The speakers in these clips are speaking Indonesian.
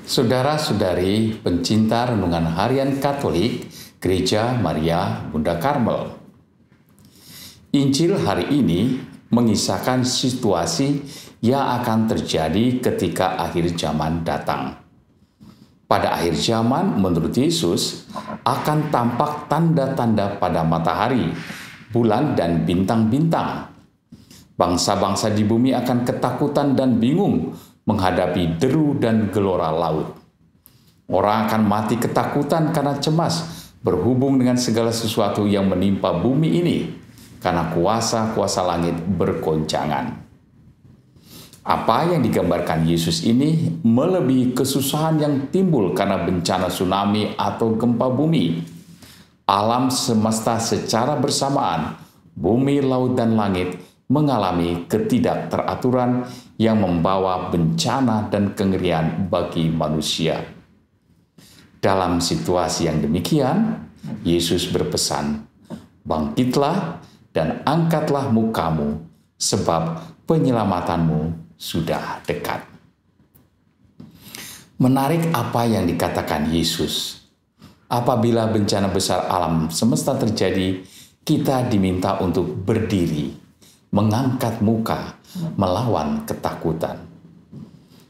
Saudara-saudari pencinta renungan harian Katolik, Gereja Maria Bunda Karmel. Injil hari ini mengisahkan situasi yang akan terjadi ketika akhir zaman datang. Pada akhir zaman, menurut Yesus, akan tampak tanda-tanda pada matahari, bulan, dan bintang-bintang. Bangsa-bangsa di bumi akan ketakutan dan bingung menghadapi deru dan gelora laut. Orang akan mati ketakutan karena cemas berhubung dengan segala sesuatu yang menimpa bumi ini, karena kuasa-kuasa langit bergoncangan. Apa yang digambarkan Yesus ini melebihi kesusahan yang timbul karena bencana tsunami atau gempa bumi. Alam semesta secara bersamaan, bumi, laut, dan langit mengalami ketidakteraturan yang membawa bencana dan kengerian bagi manusia. Dalam situasi yang demikian, Yesus berpesan, "Bangkitlah dan angkatlah mukamu, sebab penyelamatanmu sudah dekat." Menarik apa yang dikatakan Yesus. Apabila bencana besar alam semesta terjadi, kita diminta untuk berdiri, mengangkat muka, melawan ketakutan.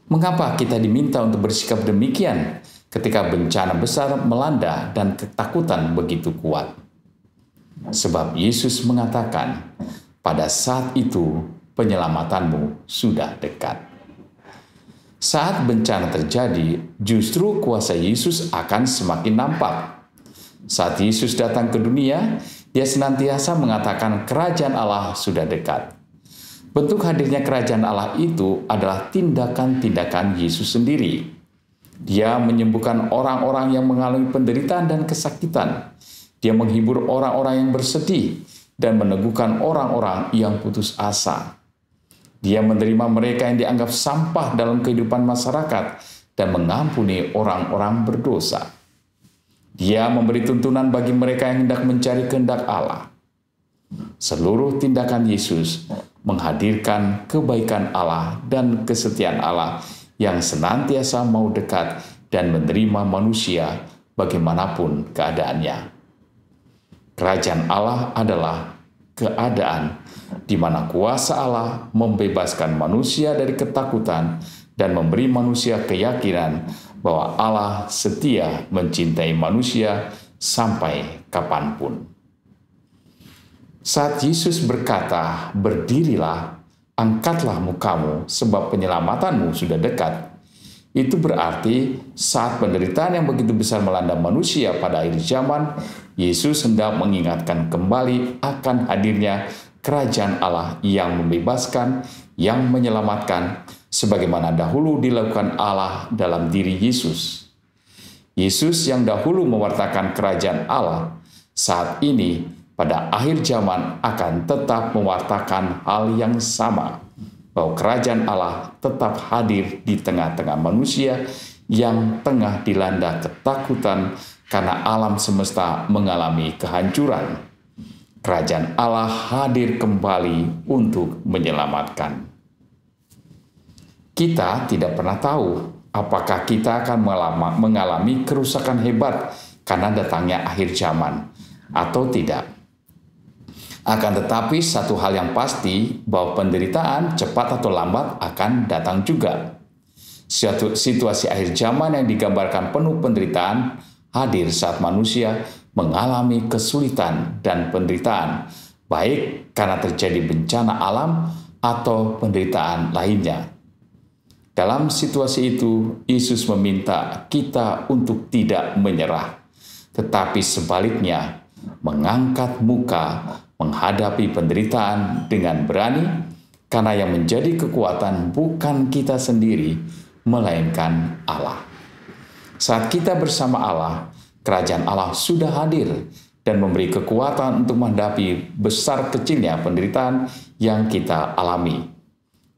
Mengapa kita diminta untuk bersikap demikian ketika bencana besar melanda dan ketakutan begitu kuat? Sebab Yesus mengatakan, pada saat itu penyelamatanmu sudah dekat. Saat bencana terjadi, justru kuasa Yesus akan semakin nampak. Saat Yesus datang ke dunia, Dia senantiasa mengatakan kerajaan Allah sudah dekat. Bentuk hadirnya kerajaan Allah itu adalah tindakan-tindakan Yesus sendiri. Dia menyembuhkan orang-orang yang mengalami penderitaan dan kesakitan. Dia menghibur orang-orang yang bersedih dan meneguhkan orang-orang yang putus asa. Dia menerima mereka yang dianggap sampah dalam kehidupan masyarakat dan mengampuni orang-orang berdosa. Dia memberi tuntunan bagi mereka yang hendak mencari kehendak Allah. Seluruh tindakan Yesus menghadirkan kebaikan Allah dan kesetiaan Allah yang senantiasa mau dekat dan menerima manusia bagaimanapun keadaannya. Kerajaan Allah adalah keadaan di mana kuasa Allah membebaskan manusia dari ketakutan dan memberi manusia keyakinan bahwa Allah setia mencintai manusia sampai kapanpun. Saat Yesus berkata, "Berdirilah, angkatlah mukamu, sebab penyelamatanmu sudah dekat," itu berarti saat penderitaan yang begitu besar melanda manusia pada akhir zaman, Yesus hendak mengingatkan kembali akan hadirnya kerajaan Allah yang membebaskan, yang menyelamatkan, sebagaimana dahulu dilakukan Allah dalam diri Yesus. Yesus yang dahulu mewartakan kerajaan Allah, saat ini pada akhir zaman akan tetap mewartakan hal yang sama, bahwa kerajaan Allah tetap hadir di tengah-tengah manusia yang tengah dilanda ketakutan karena alam semesta mengalami kehancuran. Kerajaan Allah hadir kembali untuk menyelamatkan. Kita tidak pernah tahu apakah kita akan mengalami kerusakan hebat karena datangnya akhir zaman atau tidak. Akan tetapi satu hal yang pasti bahwa penderitaan cepat atau lambat akan datang juga. Situasi akhir zaman yang digambarkan penuh penderitaan hadir saat manusia mengalami kesulitan dan penderitaan, baik karena terjadi bencana alam atau penderitaan lainnya. Dalam situasi itu, Yesus meminta kita untuk tidak menyerah, tetapi sebaliknya mengangkat muka menghadapi penderitaan dengan berani, karena yang menjadi kekuatan bukan kita sendiri, melainkan Allah. Saat kita bersama Allah, kerajaan Allah sudah hadir dan memberi kekuatan untuk menghadapi besar kecilnya penderitaan yang kita alami.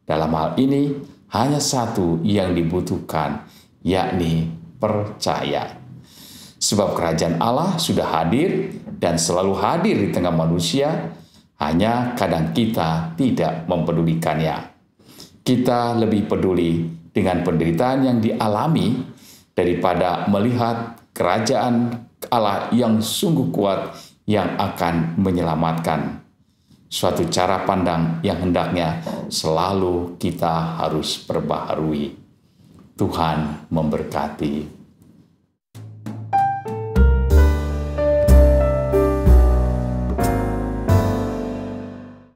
Dalam hal ini, hanya satu yang dibutuhkan, yakni percaya. Sebab kerajaan Allah sudah hadir dan selalu hadir di tengah manusia, hanya kadang kita tidak mempedulikannya. Kita lebih peduli dengan penderitaan yang dialami daripada melihat kerajaan Allah yang sungguh kuat yang akan menyelamatkan. Suatu cara pandang yang hendaknya selalu kita harus perbaharui. Tuhan memberkati.